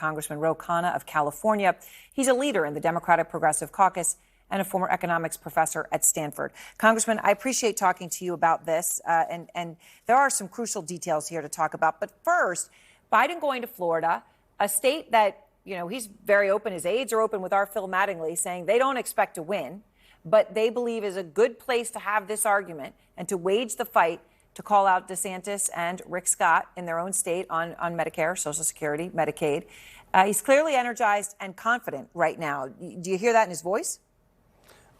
Congressman Khanna of California. He's a leader in the Democratic Progressive Caucus and a former economics professor at Stanford. Congressman, I appreciate talking to you about this, and there are some crucial details here to talk about. But first, Biden going to Florida, a state that, you know, he's very open, his aides are open with our Phil Mattingly, saying they don't expect to win, but they believe is a good place to have this argument and to wage the fight to call out DeSantis and Rick Scott in their own state on Medicare, Social Security, Medicaid. He's clearly energized and confident right now. Do you hear that in his voice?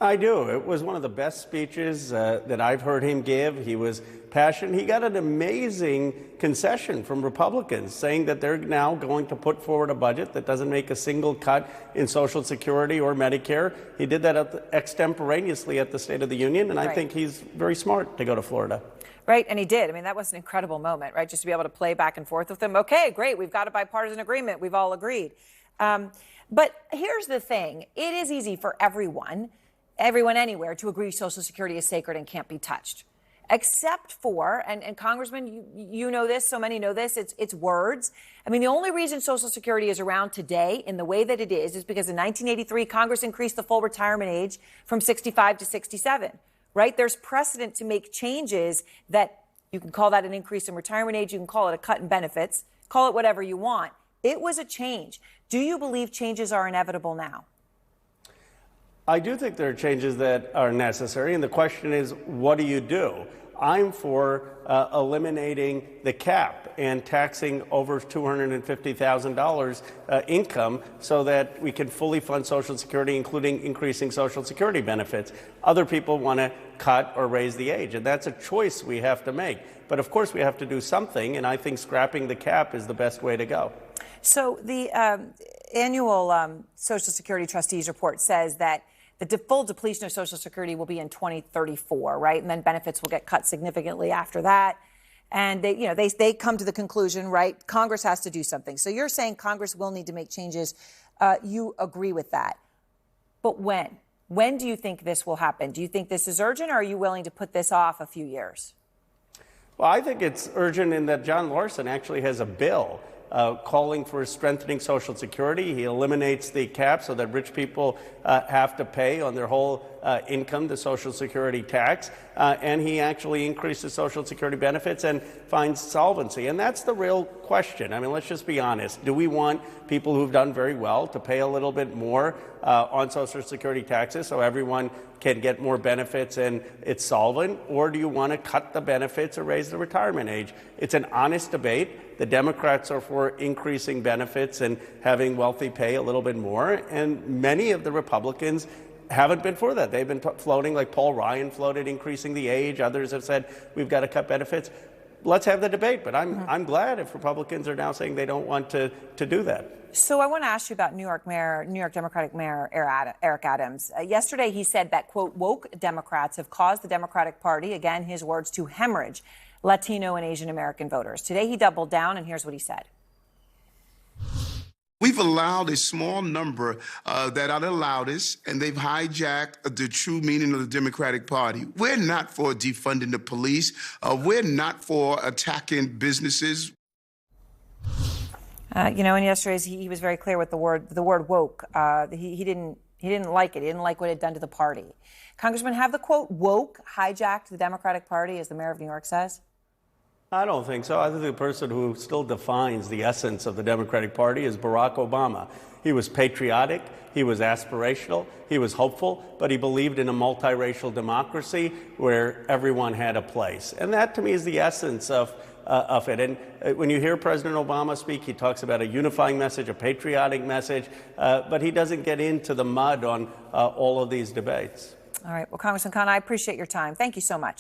I do. It was one of the best speeches that I've heard him give. He was passionate. He got an amazing concession from Republicans saying that they're now going to put forward a budget that doesn't make a single cut in Social Security or Medicare. He did that extemporaneously at the State of the Union, and I think he's very smart to go to Florida. Right, and he did. I mean, that was an incredible moment, right? Just to be able to play back and forth with him. Okay, great. We've got a bipartisan agreement. We've all agreed. But here's the thing. It is easy for everyone anywhere to agree Social Security is sacred and can't be touched. Except for, and Congressman, you know this, so many know this, it's words. I mean, the only reason Social Security is around today in the way that it is because in 1983, Congress increased the full retirement age from 65 to 67, right? There's precedent to make changes that you can call that an increase in retirement age, you can call it a cut in benefits, call it whatever you want. It was a change. Do you believe changes are inevitable now? I do think there are changes that are necessary, and the question is, what do you do? I'm for eliminating the cap and taxing over $250,000 income so that we can fully fund Social Security, including increasing Social Security benefits. Other people want to cut or raise the age, and that's a choice we have to make. But of course, we have to do something, and I think scrapping the cap is the best way to go. So the annual Social Security Trustees report says that the full depletion of Social Security will be in 2034, right? And then benefits will get cut significantly after that. And they come to the conclusion, right? Congress has to do something. So you're saying Congress will need to make changes. You agree with that. But when? When do you think this will happen? Do you think this is urgent, or are you willing to put this off a few years? Well, I think it's urgent in that John Larson actually has a bill calling for strengthening Social Security. He eliminates the cap so that rich people have to pay on their whole income the Social Security tax, and he actually increases Social Security benefits and finds solvency. And that's the real question. I mean, let's just be honest. Do we want people who've done very well to pay a little bit more on Social Security taxes so everyone can get more benefits and it's solvent? Or do you want to cut the benefits or raise the retirement age? It's an honest debate. The Democrats are for increasing benefits and having wealthy pay a little bit more, and many of the Republicans haven't been for that. They've been floating, like Paul Ryan floated, increasing the age. Others have said we've got to cut benefits. Let's have the debate, but I'm glad if Republicans are now saying they don't want to do that. So I want to ask you about New York Democratic Mayor Eric Adams. Yesterday he said that, quote, woke Democrats have caused the Democratic Party, again his words, to hemorrhage Latino and Asian American voters. Today he doubled down, and here's what he said. We've allowed a small number that are the loudest, and they've hijacked the true meaning of the Democratic Party. We're not for defunding the police. We're not for attacking businesses. And yesterday he was very clear with the word woke. He didn't like it. He didn't like what it had done to the party. Congressman, have the quote woke hijacked the Democratic Party, as the mayor of New York says? I don't think so. I think the person who still defines the essence of the Democratic Party is Barack Obama. He was patriotic, he was aspirational, he was hopeful, but he believed in a multiracial democracy where everyone had a place. And that, to me, is the essence of it. And when you hear President Obama speak, he talks about a unifying message, a patriotic message, but he doesn't get into the mud on all of these debates. All right. Well, Congressman Khanna, I appreciate your time. Thank you so much.